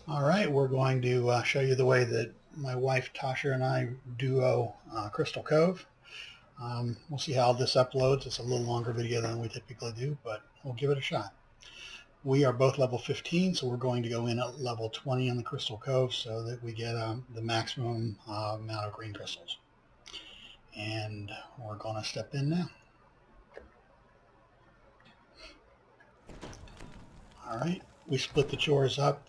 Alright, we're going to show you the way that my wife Tasha and I duo Crystal Cove. We'll see how this uploads. It's a little longer video than we typically do, but we'll give it a shot. We are both level 15, so we're going to go in at level 20 on the Crystal Cove so that we get the maximum amount of green crystals. And we're going to step in now. Alright, we split the chores up.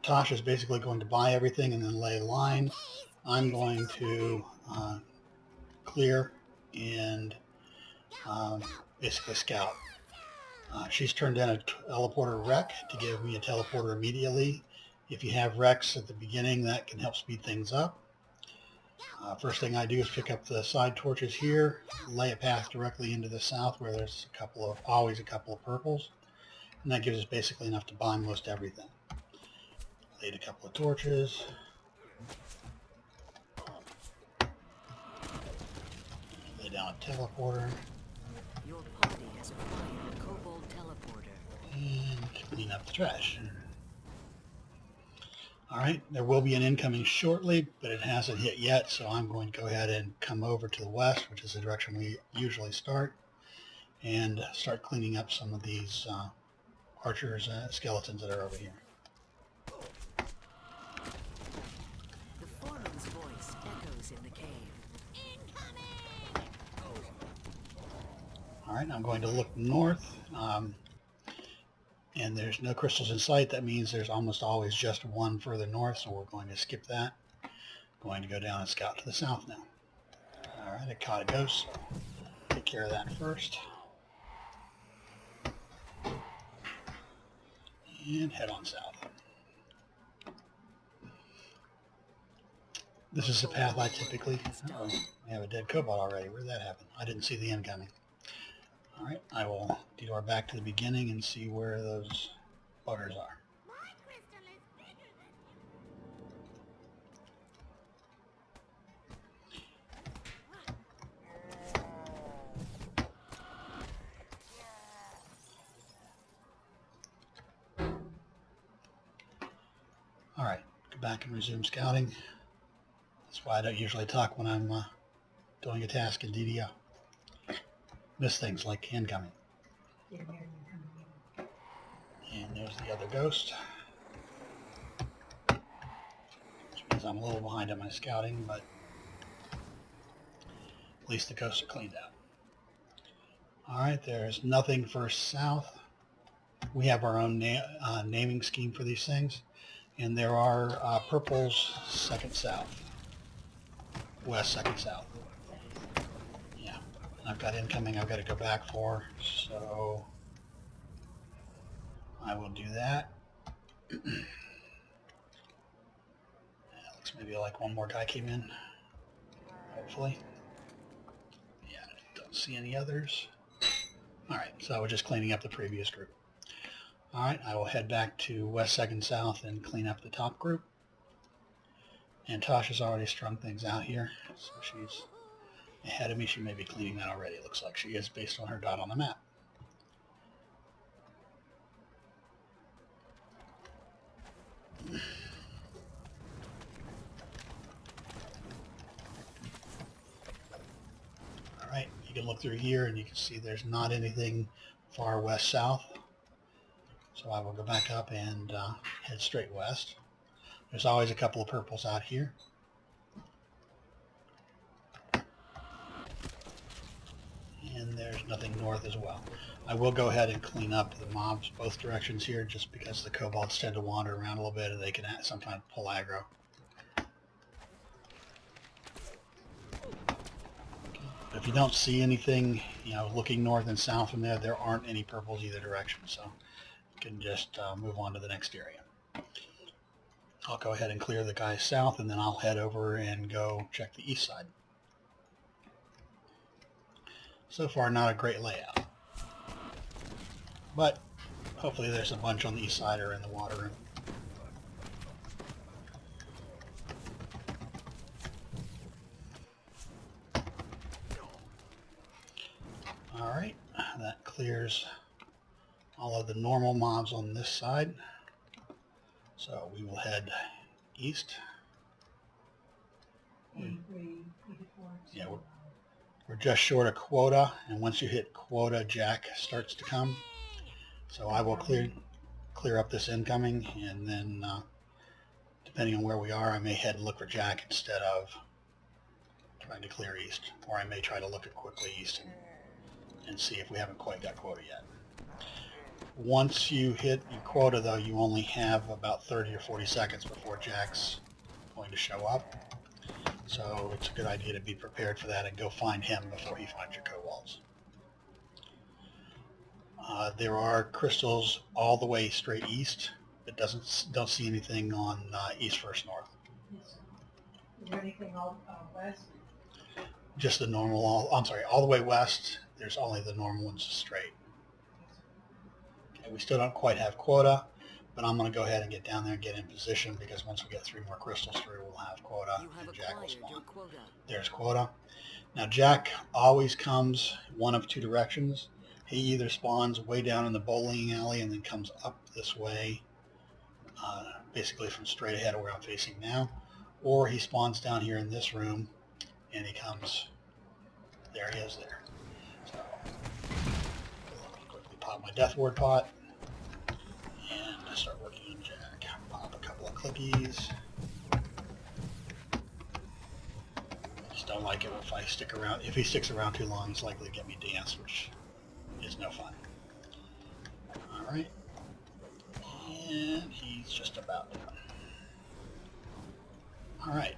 Tasha's basically going to buy everything and then lay line. I'm going to clear and basically scout. She's turned in a teleporter wreck to give me a teleporter immediately. If you have wrecks at the beginning, that can help speed things up. First thing I do is pick up the side torches here, lay a path directly into the south where there's always a couple of purples, and that gives us basically enough to buy most everything. Laid a couple of torches. Lay down a teleporter. Your party has acquired a kobold teleporter. And clean up the trash. Alright, there will be an incoming shortly, but it hasn't hit yet, so I'm going to go ahead and come over to the west, which is the direction we usually start, and start cleaning up some of these archers, skeletons that are over here. The foreman's voice echoes in the cave. Incoming! Alright, I'm going to look north, and there's no crystals in sight. That means there's almost always just one further north, so we're going to skip that. Going to go down and scout to the south now. Alright, I caught a ghost, so take care of that first. And head on south. This is the path I typically... Uh-oh, we have a dead kobold already. Where did that happen? I didn't see the incoming. Alright, I will detour back to the beginning and see where those buggers are. Alright, go back and resume scouting. That's why I don't usually talk when I'm doing a task in DDO. Miss things like incoming. And there's the other ghost. Which means I'm a little behind on my scouting, but at least the ghosts are cleaned out. Alright, there's nothing for south. We have our own naming scheme for these things. And there are purples second south. West second south. Yeah, I've got incoming I've got to go back for, so I will do that. Looks maybe like one more guy came in, hopefully. Yeah, don't see any others. Alright, so we're just cleaning up the previous group. Alright, I will head back to west second south and clean up the top group. And Tasha's already strung things out here, so she's ahead of me. She may be cleaning that already. It looks like she is based on her dot on the map. Alright, you can look through here and you can see there's not anything far west south. So I will go back up and head straight west. There's always a couple of purples out here. And there's nothing north as well. I will go ahead and clean up the mobs both directions here just because the kobolds tend to wander around a little bit and they can sometimes pull aggro. But if you don't see anything, looking north and south from there, there aren't any purples either direction. So you can just move on to the next area. I'll go ahead and clear the guys south, and then I'll head over and go check the east side. So far, not a great layout. But hopefully there's a bunch on the east side or in the water room. Alright, that clears all of the normal mobs on this side. So we will head east. Yeah, we're just short of quota, and once you hit quota, Jack starts to come. So I will clear up this incoming, and then depending on where we are, I may head and look for Jack instead of trying to clear east, or I may try to look at quickly east and see if we haven't quite got quota yet. Once you hit your quota, though, you only have about 30 or 40 seconds before Jack's going to show up. So it's a good idea to be prepared for that and go find him before he finds your kobolds. There are crystals all the way straight east, but don't see anything on east first north. Is there anything all west? Just the normal, all the way west, there's only the normal ones straight. Okay, we still don't quite have quota, but I'm going to go ahead and get down there and get in position, because once we get 3 more crystals through, we'll have quota, and Jack will spawn. There's quota. Now Jack always comes one of 2 directions. He either spawns way down in the bowling alley and then comes up this way, basically from straight ahead of where I'm facing now, or he spawns down here in this room and he comes, there he is there. So quickly pop my Death Ward pot and start working on Jack. Pop a couple of clickies. I just don't like it if I stick around. If he sticks around too long, he's likely to get me danced, which is no fun. Alright. And he's just about done. Alright.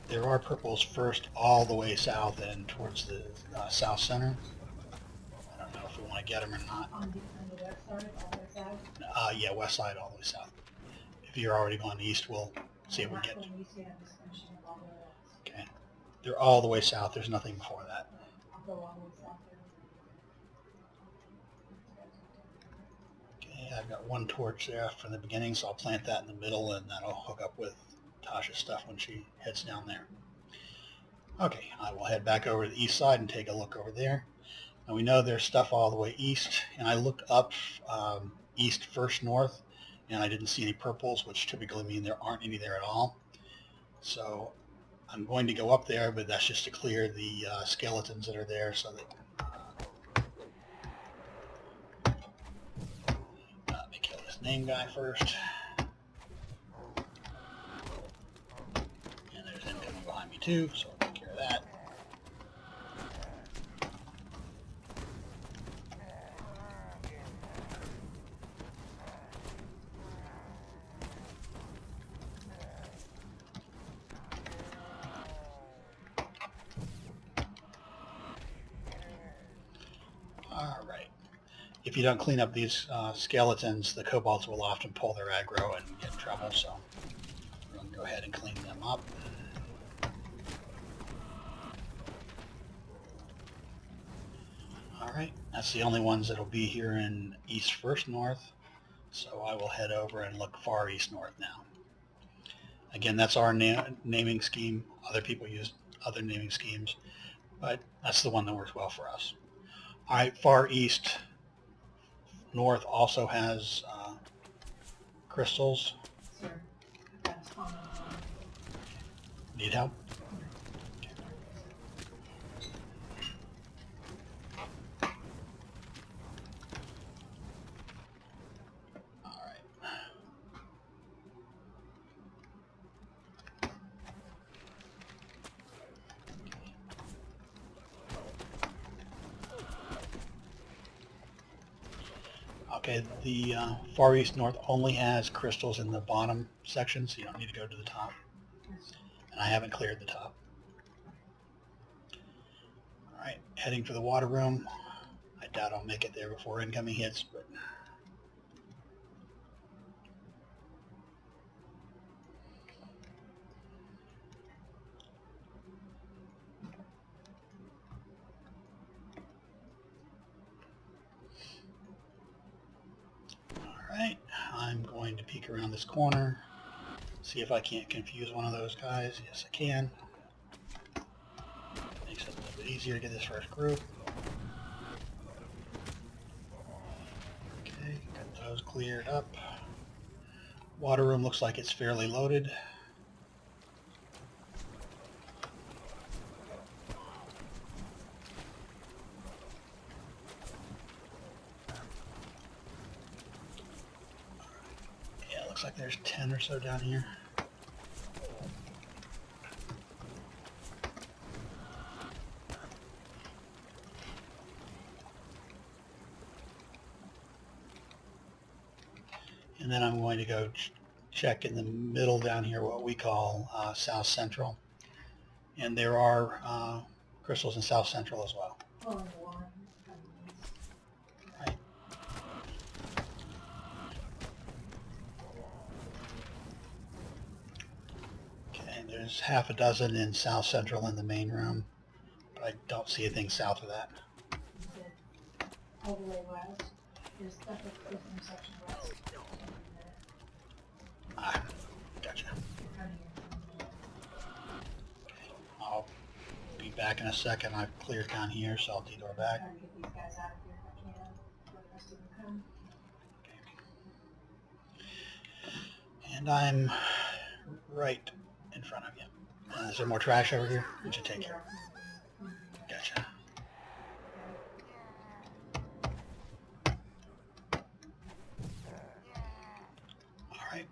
There are purples first all the way south and towards the south center. I don't know if we want to get them or not. On the west side, all the way south? Yeah, west side all the way south. If you're already going east, we'll see if we get... Okay. They're all the way south. There's nothing before that. I'll go all the way south. Okay, I've got 1 torch there from the beginning, so I'll plant that in the middle, and that'll hook up with Tasha's stuff when she heads down there. Okay, I will head back over to the east side and take a look over there. Now we know there's stuff all the way east, and I looked up east first north, and I didn't see any purples, which typically mean there aren't any there at all. So I'm going to go up there, but that's just to clear the skeletons that are there, so that let me kill this name guy first. And there's him coming behind me too, so I'll take care of that. Alright. If you don't clean up these skeletons, the kobolds will often pull their aggro and get in trouble, so we're going to go ahead and clean them up. Alright, that's the only ones that will be here in east first north, so I will head over and look far east north now. Again, that's our naming scheme. Other people use other naming schemes, but that's the one that works well for us. Alright, far east north also has crystals. Sir, that's fine. Need help? Okay. Alright. Okay, the far east north only has crystals in the bottom section, so you don't need to go to the top. And I haven't cleared the top. Alright, heading for the water room. I doubt I'll make it there before incoming hits, but... Alright, I'm going to peek around this corner, see if I can't confuse one of those guys. Yes, I can. Makes it a little bit easier to get this first group. cleared up. Water room looks like it's fairly loaded. Yeah, it looks like there's 10 or so down here. And then I'm going to go check in the middle down here what we call South Central. And there are crystals in South Central as well. Oh, and one. Right. Okay, there's half a dozen in South Central in the main room, but I don't see anything south of that. All the way west. There's stuff at the intersection west. Ah, gotcha. I'll be back in a second. I've cleared down here, so I'll detour back. Trying to get these guys out of here if I can, before the rest of them come. And I'm right in front of you. Is there more trash over here? Did you take care? Gotcha. All right.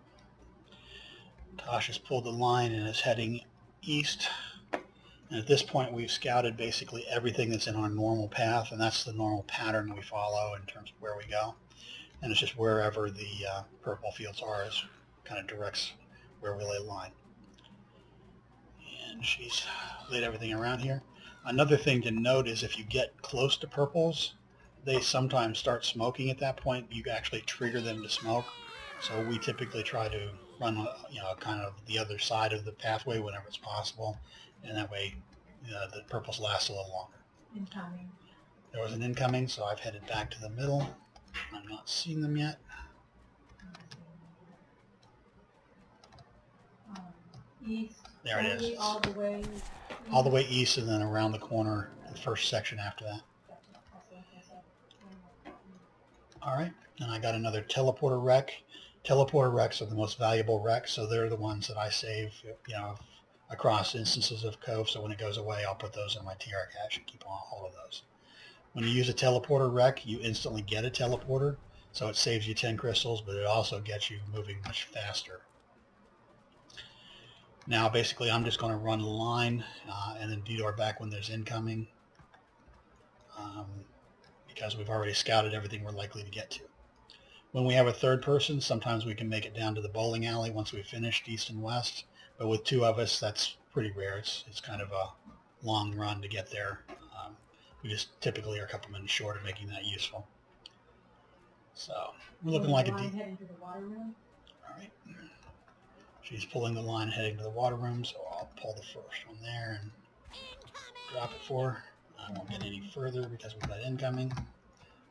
Tosh has pulled the line and is heading east. And at this point, we've scouted basically everything that's in our normal path, and that's the normal pattern we follow in terms of where we go. And it's just wherever the purple fields are is kind of directs where we lay line. And she's laid everything around here. Another thing to note is if you get close to purples, they sometimes start smoking at that point. You actually trigger them to smoke. So we typically try to run, kind of the other side of the pathway whenever it's possible. And that way the purples last a little longer. Incoming. There was an incoming, so I've headed back to the middle. I'm not seeing them yet. East. There it is. All the way. All the way east and then around the corner, the first section after that. All right, and I got another teleporter wreck. Teleporter wrecks are the most valuable wrecks, so they're the ones that I save, across instances of Cove. So when it goes away, I'll put those in my TR cache and keep on hold of those. When you use a teleporter wreck, you instantly get a teleporter, so it saves you 10 crystals, but it also gets you moving much faster. Now, basically, I'm just going to run the line and then detour back when there's incoming because we've already scouted everything we're likely to get to. When we have a third person, sometimes we can make it down to the bowling alley once we've finished east and west, but with two of us, that's pretty rare. It's kind of a long run to get there. We just typically are a couple minutes short of making that useful. So we're looking like a deep. Heading to the water room. All right. She's pulling the line heading to the water room, so I'll pull the first one there and drop it for her. I won't get any further because we've got incoming.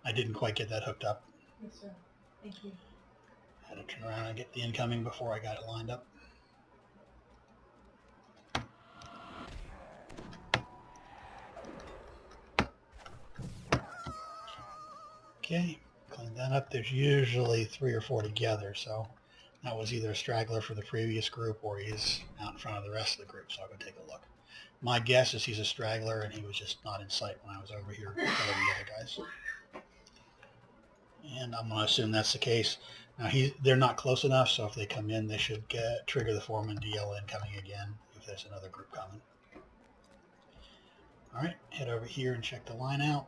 I didn't quite get that hooked up. Yes, sir. Thank you. I had to turn around and get the incoming before I got it lined up. Okay, clean that up. There's usually 3 or 4 together, so that was either a straggler for the previous group or he's out in front of the rest of the group, so I'll go take a look. My guess is he's a straggler and he was just not in sight when I was over here killing the other guys. And I'm going to assume that's the case. Now they're not close enough, so if they come in, they should trigger the foreman DL incoming again if there's another group coming. All right, head over here and check the line out.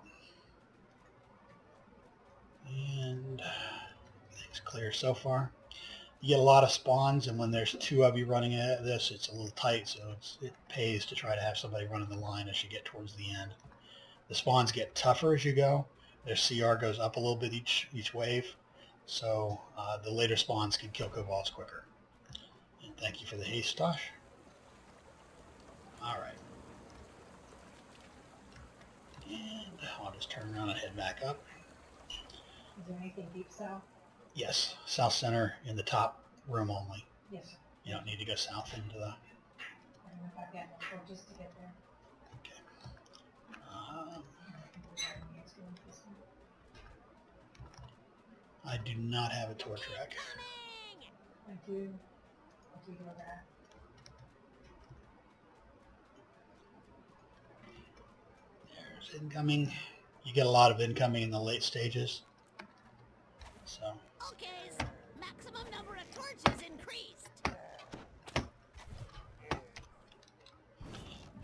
And everything's clear so far. You get a lot of spawns, and when there's 2 of you running at this, it's a little tight, so it pays to try to have somebody running the line as you get towards the end. The spawns get tougher as you go. Their CR goes up a little bit each wave, so the later spawns can kill kobolds quicker. And thank you for the haste, Tosh. All right. And I'll just turn around and head back up. Is there anything deep south? Yes, south center in the top room only. Yes, sir. You don't need to go south into the... I don't know if I've got enough for just to get there. Okay. I do not have a torch rack. I do. I do know that. There's incoming. You get a lot of incoming in the late stages. So. Okay, maximum number of torches increased.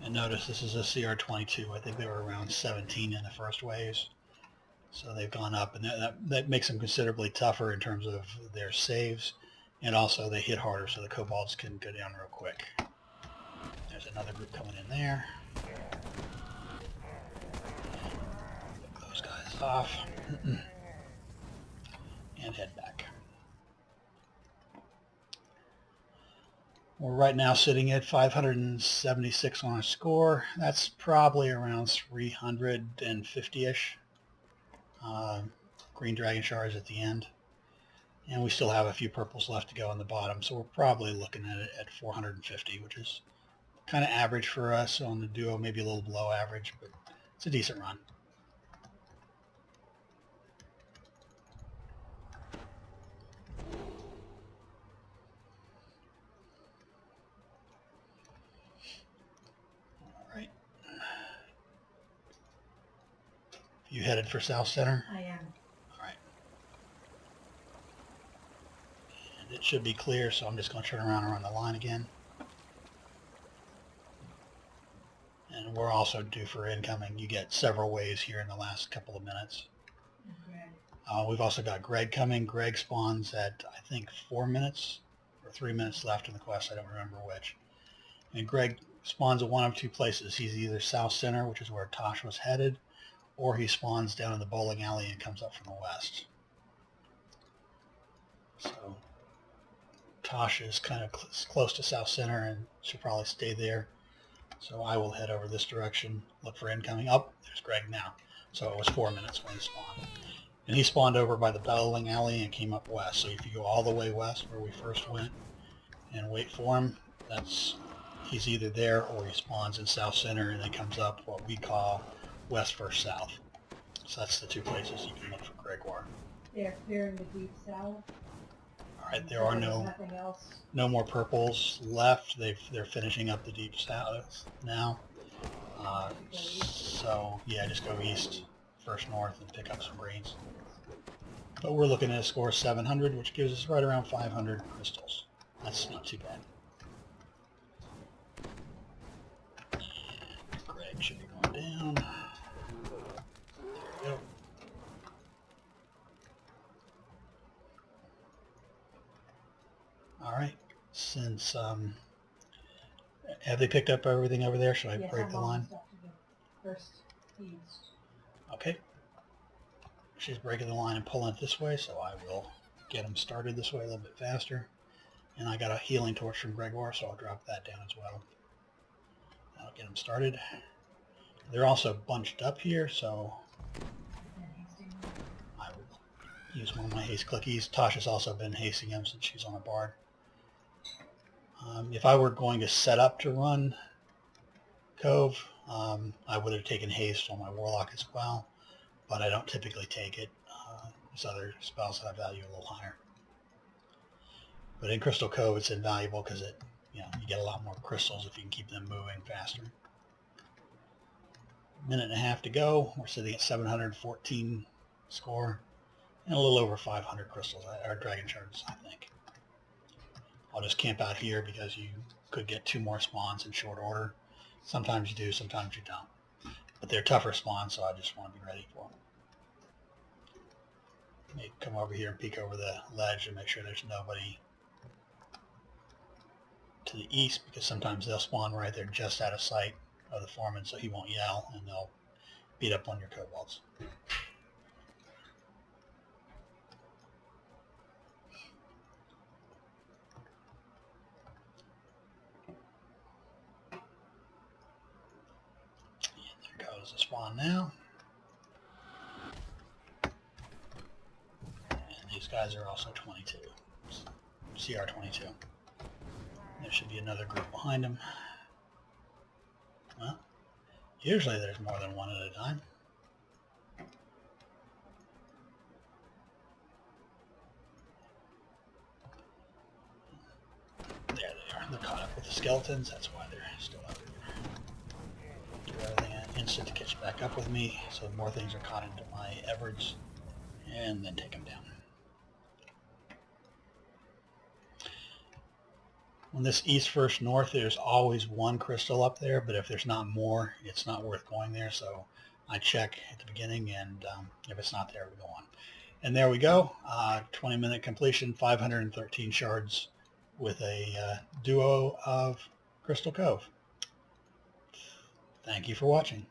And notice this is a CR22. I think they were around 17 in the first waves. So they've gone up, and that makes them considerably tougher in terms of their saves. And also they hit harder, so the kobolds can go down real quick. There's another group coming in there. Get those guys off. And head back. We're right now sitting at 576 on our score. That's probably around 350-ish. Green dragon shards at the end. And we still have a few purples left to go on the bottom, so we're probably looking at it at 450, which is kind of average for us on the duo, maybe a little below average, but it's a decent run. All right. You headed for South Center? I am. All right. And it should be clear, so I'm just going to turn around and run the line again. And we're also due for incoming. You get several waves here in the last couple of minutes. Okay. We've also got Greg coming. Greg spawns at, I think, 4 minutes or 3 minutes left in the quest. I don't remember which. And Greg spawns at one of two places. He's either South Center, which is where Tosh was headed, or he spawns down in the bowling alley and comes up from the west. So Tosh is kind of close to South Center and should probably stay there. So I will head over this direction, look for incoming. Oh, there's Greg now. So it was 4 minutes when he spawned. And he spawned over by the bowling alley and came up west. So if you go all the way west where we first went and wait for him, he's either there or he spawns in South Center and then comes up what we call west first south. So that's the two places you can look for Gregoire. They're clearing the deep south. All right, there are nothing else. no more purples left. They're finishing up the deep south now. So yeah, just go east, first north, and pick up some greens. But we're looking at a score of 700, which gives us right around 500 crystals. That's not too bad. Greg should be going down. There we go. All right. Since have they picked up everything over there? Should I break the line? First east. Okay. She's breaking the line and pulling it this way, so I will get them started this way a little bit faster. And I got a healing torch from Gregoire, so I'll drop that down as well. That'll get them started. They're also bunched up here, so I will use one of my haste clickies. Tasha's also been hasting them since she's on a bard. If I were going to set up to run Cove, I would have taken haste on my warlock as well, but I don't typically take it. There's other spells that I value a little higher. But in Crystal Cove, it's invaluable because you get a lot more crystals if you can keep them moving faster. Minute and a half to go. We're sitting at 714 score and a little over 500 crystals, or dragon shards, I think. I'll just camp out here because you could get 2 more spawns in short order. Sometimes you do, sometimes you don't. But they're tougher spawns, so I just want to be ready for them. Maybe come over here and peek over the ledge and make sure there's nobody to the east, because sometimes they'll spawn right there just out of sight of the foreman, so he won't yell, and they'll beat up on your kobolds. There goes the spawn now. And these guys are also 22. CR22. There should be another group behind them. Well, usually there's more than one at a time. they're caught up with the skeletons. That's why they're still out there. Do everything in an instant to catch back up with me, so more things are caught into my Everards, and then take them down. On this east first north, there's always one crystal up there, but if there's not more, it's not worth going there. So I check at the beginning, and if it's not there, we go on. And there we go, 20-minute completion, 513 shards with a duo of Crystal Cove. Thank you for watching.